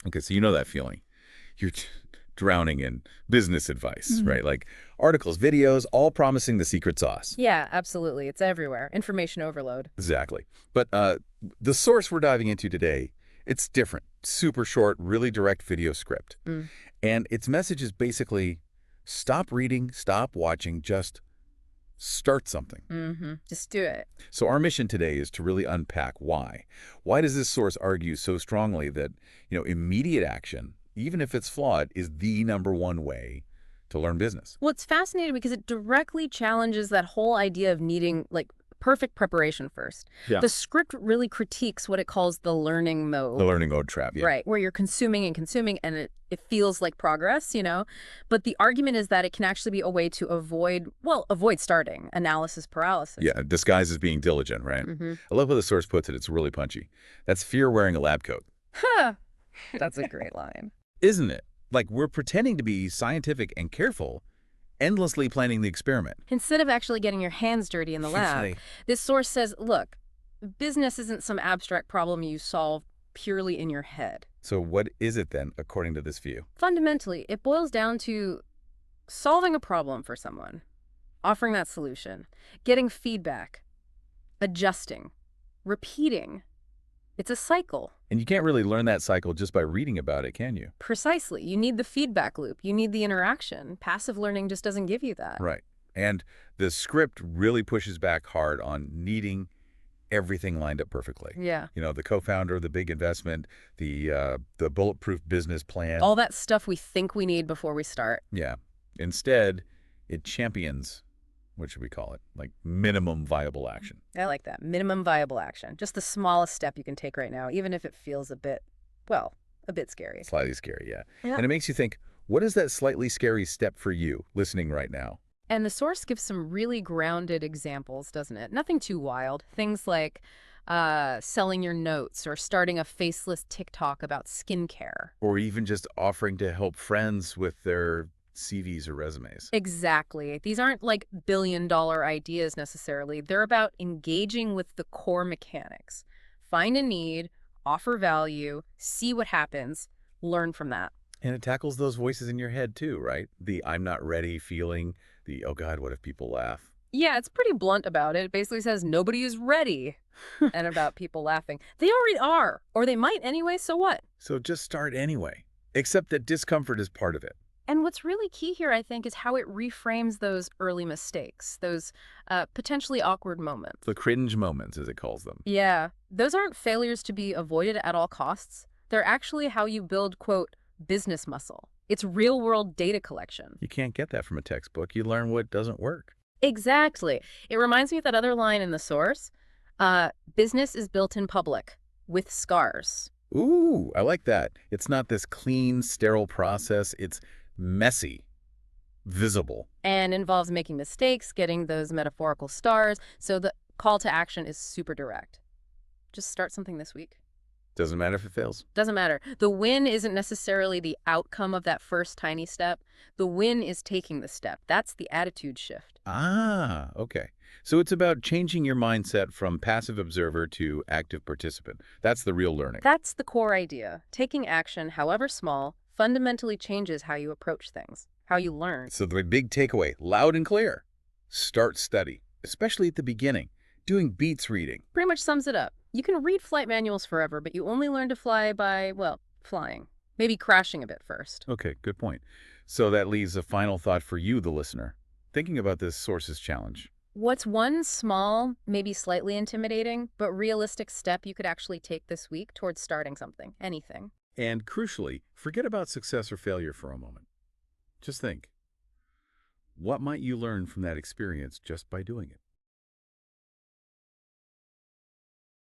Okay, so you know that feeling. You're drowning in business advice, Mhm. right? Like articles, videos, all promising the secret sauce. Yeah, absolutely. It's everywhere. Information overload. Exactly. But the source we're diving into today, it's different. Super short, really direct video script. Mm. And its message is basically stop reading, stop watching, just start something. Just do it. So our mission today is to really unpack why. Why does this source argue so strongly that, immediate action, even if it's flawed, is the number one way to learn business? Well, it's fascinating because it directly challenges that whole idea of needing, like, perfect preparation first. Yeah. The script really critiques what it calls the learning The mode. learning mode trap, yeah. Right, where you're consuming and consuming and it feels like progress. But the argument is that it can actually be a way to avoid starting analysis paralysis. Yeah, disguised as being diligent, right? Mm-hmm. I love how the source puts it. It's really punchy. That's fear wearing a lab coat, Huh. That's a great line. isn't it? Like we're pretending to be scientific and careful, endlessly planning the experiment. Instead of actually getting your hands dirty in the lab, Right. this source says, look, business isn't some abstract problem you solve purely in your head. So what is it then, according to this view? Fundamentally, it boils down to solving a problem for someone, offering that solution, getting feedback, adjusting, repeating. It's a cycle. And you can't really learn that cycle just by reading about it, can you? Precisely. You need the feedback loop. You need the interaction. Passive learning just doesn't give you that. Right. And the script really pushes back hard on needing everything lined up perfectly. Yeah. The co-founder, the big investment, the bulletproof business plan. All that stuff we think we need before we start. Yeah. Instead, it champions, what should we call it? Like minimum viable action. I like that. Minimum viable action. Just the smallest step you can take right now, even if it feels a bit scary. Slightly scary, yeah. Yeah. And it makes you think, what is that slightly scary step for you listening right now? And the source gives some really grounded examples, doesn't it? Nothing too wild. Things like selling your notes or starting a faceless TikTok about skincare. Or even just offering to help friends with their CVs or resumes. Exactly. These aren't like billion-dollar ideas necessarily. They're about engaging with the core mechanics. Find a need, offer value, see what happens, learn from that. And it tackles those voices in your head too, right? The I'm not ready feeling, the oh God, what if people laugh? Yeah, it's pretty blunt about it. It basically says nobody is ready and about people laughing. They already are, or they might anyway, so what? So just start anyway. Except that discomfort is part of it. And what's really key here, I think, is how it reframes those early mistakes, those potentially awkward moments. The cringe moments, as it calls them. Yeah, those aren't failures to be avoided at all costs. They're actually how you build, quote, business muscle. It's real-world data collection. You can't get that from a textbook. You learn what doesn't work. Exactly. It reminds me of that other line in the source. Business is built in public, with scars. Ooh, I like that. It's not this clean, sterile process. It's messy, visible. And involves making mistakes, getting those metaphorical stars. So the call to action is super direct. Just start something this week. Doesn't matter if it fails. Doesn't matter. The win isn't necessarily the outcome of that first tiny step. The win is taking the step. That's the attitude shift. Ah, okay. So it's about changing your mindset from passive observer to active participant. That's the real learning. That's the core idea. Taking action, however small, fundamentally changes how you approach things, how you learn. So the big takeaway, loud and clear, start study, especially at the beginning. Doing beats reading. Pretty much sums it up. You can read flight manuals forever, but you only learn to fly by, well, flying. Maybe crashing a bit first. Okay, good point. So that leaves a final thought for you, the listener. Thinking about this sources challenge. What's one small, maybe slightly intimidating, but realistic step you could actually take this week towards starting something, anything? And crucially, forget about success or failure for a moment. Just think, what might you learn from that experience just by doing it?